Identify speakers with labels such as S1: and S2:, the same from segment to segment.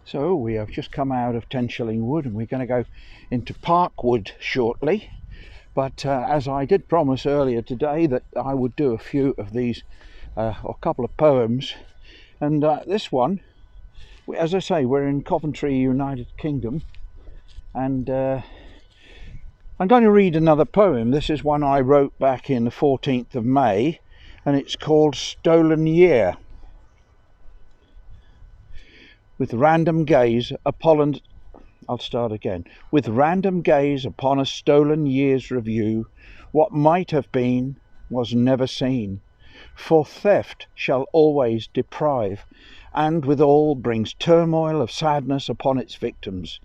S1: So we have just come out of 10 Shilling Wood and we're going to go into Parkwood shortly. But as I did promise earlier today that I would do a few of these, or a couple of poems. And this one, as I say, we're in Coventry, United Kingdom. And I'm going to read another poem. This is one I wrote back in the 14th of May. And it's called Stolen Year. With random gaze upon With random gaze upon a stolen year's review, what might have been was never seen. For theft shall always deprive, and withal brings turmoil of sadness upon its victims.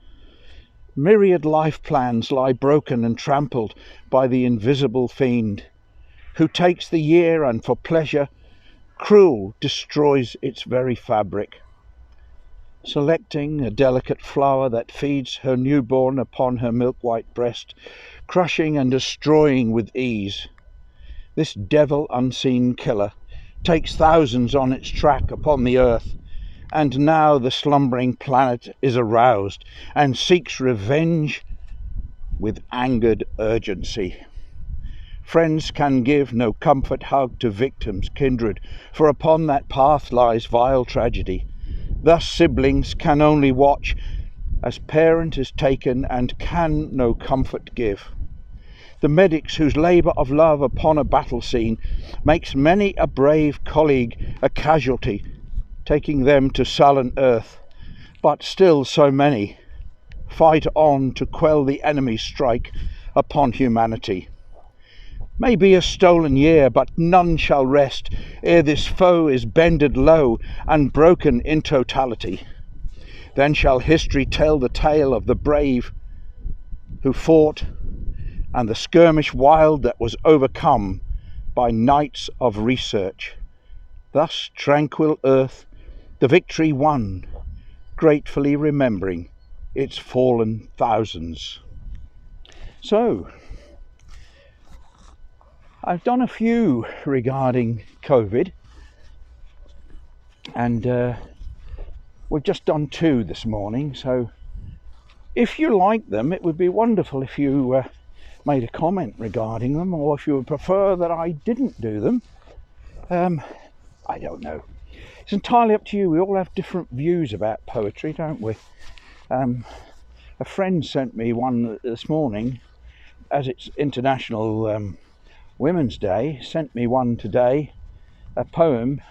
S1: Myriad life plans lie broken and trampled by the invisible fiend, who takes the year and for pleasure cruel destroys its very fabric. Selecting a delicate flower that feeds her newborn upon her milk-white breast, crushing and destroying with ease. This devil unseen killer takes thousands on its track upon the earth, and now the slumbering planet is aroused and seeks revenge with angered urgency. Friends can give no comfort hug to victims kindred, for upon that path lies vile tragedy. Thus siblings can only watch as parent is taken and can no comfort give. The medics whose labour of love upon a battle scene makes many a brave colleague a casualty, taking them to sullen earth, but still so many fight on to quell the enemy's strike upon humanity. May be a stolen year, but none shall rest ere this foe is bended low and broken in totality. Then shall history tell the tale of the brave who fought, and the skirmish wild that was overcome by nights of research. Thus tranquil earth the victory won, gratefully remembering its fallen thousands. So, I've done a few regarding COVID, and we've just done 2 this morning, so if you like them, it would be wonderful if you made a comment regarding them, or if you would prefer that I didn't do them. I don't know. It's entirely up to you. We all have different views about poetry, don't we? A friend sent me one this morning, as it's International Women's Day, sent me one today, a poem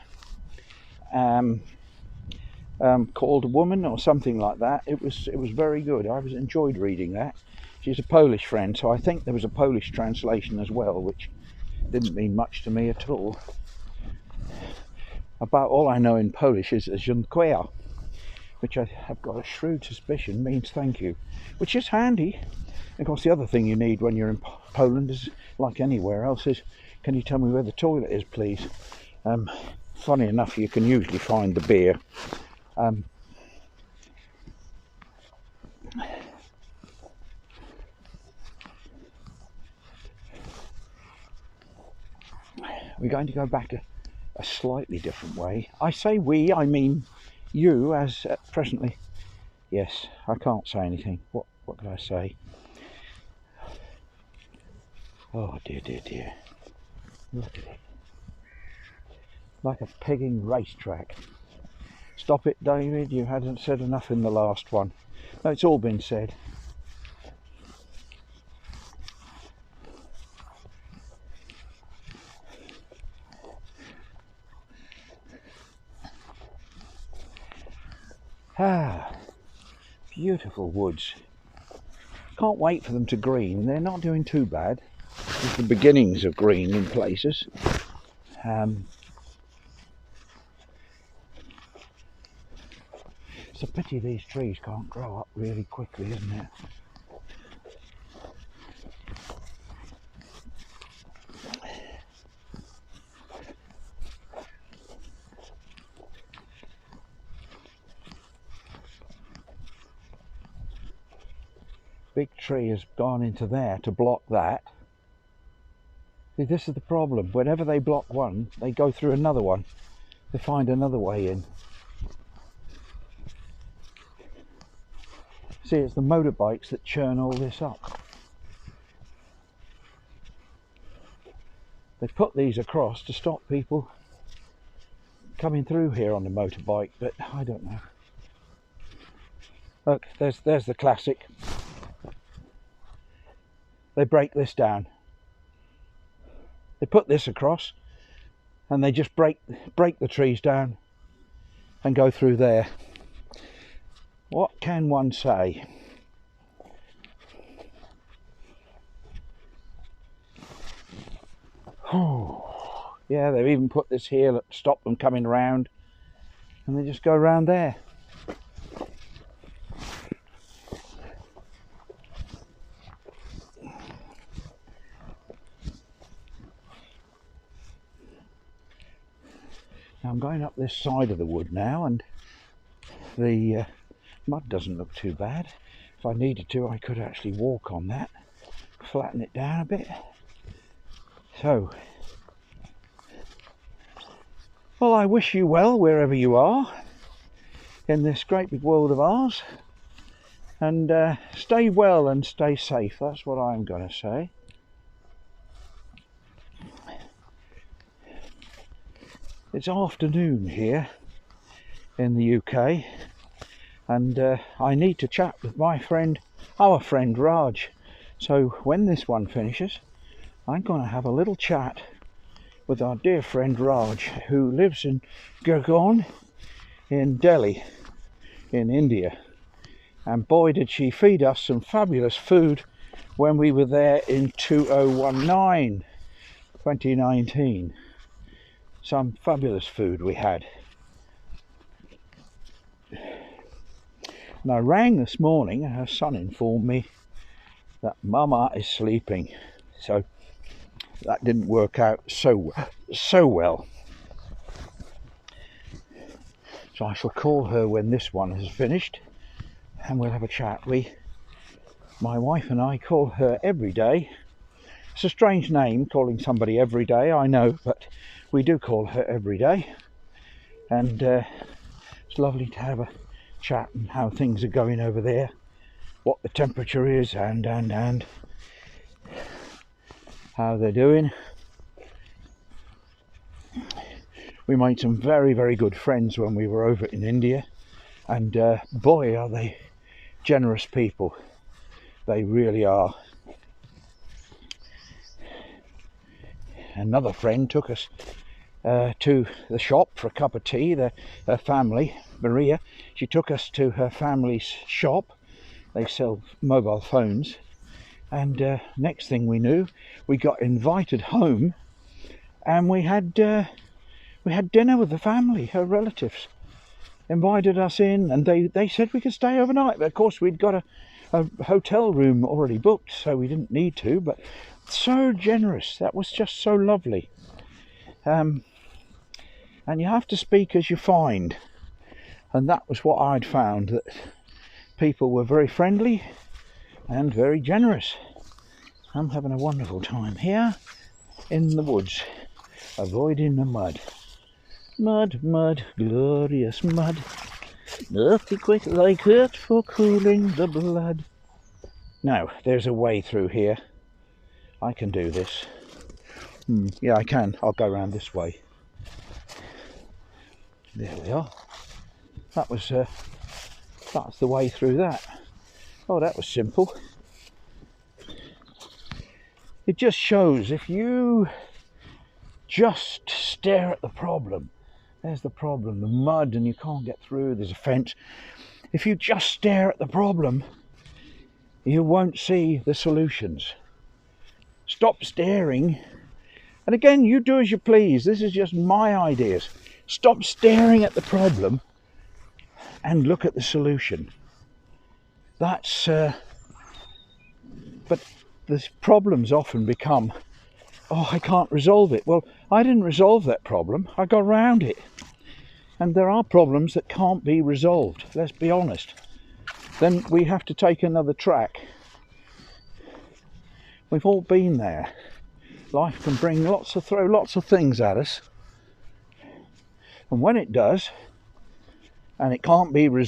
S1: called A Woman or something like that. It was very good. I enjoyed reading that. She's a Polish friend, so I think there was a Polish translation as well, which didn't mean much to me at all. About all I know in Polish is dziękuję, which I have got a shrewd suspicion means thank you, which is handy. Of course, the other thing you need when you're in Poland is, like anywhere else, is, can you tell me where the toilet is, please? Funny enough, you can usually find the beer. We're going to go back a slightly different way. I say we, I mean you, as presently. Yes, I can't say anything. What could I say? Oh dear, dear, dear. Look at it. Like a pegging racetrack. Stop it, David. You hadn't said enough in the last one. No, it's all been said. Ah, beautiful woods. Can't wait for them to green. They're not doing too bad. It's the beginnings of green in places. It's a pity these trees can't grow up really quickly, isn't it? Big tree has gone into there to block that. See, this is the problem. Whenever they block one, they go through another one to find another way in. See, it's the motorbikes that churn all this up. They put these across to stop people coming through here on the motorbike, but I don't know. Look, there's the classic. They break this down. They put this across and they just break the trees down and go through there. What can one say? Oh, yeah, they've even put this here to stop them coming round, and they just go round there. Now I'm going up this side of the wood now, and the mud doesn't look too bad. If I needed to, I could actually walk on that, flatten it down a bit. So, well, I wish you well wherever you are in this great big world of ours, and stay well and stay safe. That's what I'm going to say. It's afternoon here in the UK, and I need to chat with our friend Raj. So when this one finishes, I'm going to have a little chat with our dear friend Raj, who lives in Gurgaon in Delhi in India. And boy, did she feed us some fabulous food when we were there in 2019. Some fabulous food we had. And I rang this morning and her son informed me that Mama is sleeping. So that didn't work out so well. So I shall call her when this one is finished and we'll have a chat. My wife and I call her every day. It's a strange name, calling somebody every day, I know, but we do call her every day. And it's lovely to have a chat and how things are going over there, what the temperature is, and how they're doing. We made some very, very good friends when we were over in India, and boy, are they generous people. They really are. Another friend took us to the shop for a cup of tea. Her family, Maria, she took us to her family's shop. They sell mobile phones. And next thing we knew, we got invited home, and we had dinner with the family. Her relatives invited us in, and they said we could stay overnight. But of course, we'd got a hotel room already booked, so we didn't need to. But so generous. That was just so lovely. And you have to speak as you find, and that was what I'd found, that people were very friendly and very generous. I'm having a wonderful time here in the woods, avoiding the mud. Mud, mud, glorious mud. Nothing quite like it for cooling the blood. Now, there's a way through here. I can do this. Yeah, I can. I'll go around this way. There we are. That's the way through that. Oh, that was simple. It just shows, if you just stare at the problem, there's the problem, the mud, and you can't get through, there's a fence. If you just stare at the problem, you won't see the solutions. Stop staring, and again, you do as you please. This is just my ideas. Stop staring at the problem and look at the solution. That's but the problems often become, oh, I can't resolve it. Well, I didn't resolve that problem, I got around it. And there are problems that can't be resolved, let's be honest. Then we have to take another track. We've all been there. Life can throw lots of things at us. And when it does, and it can't be resolved,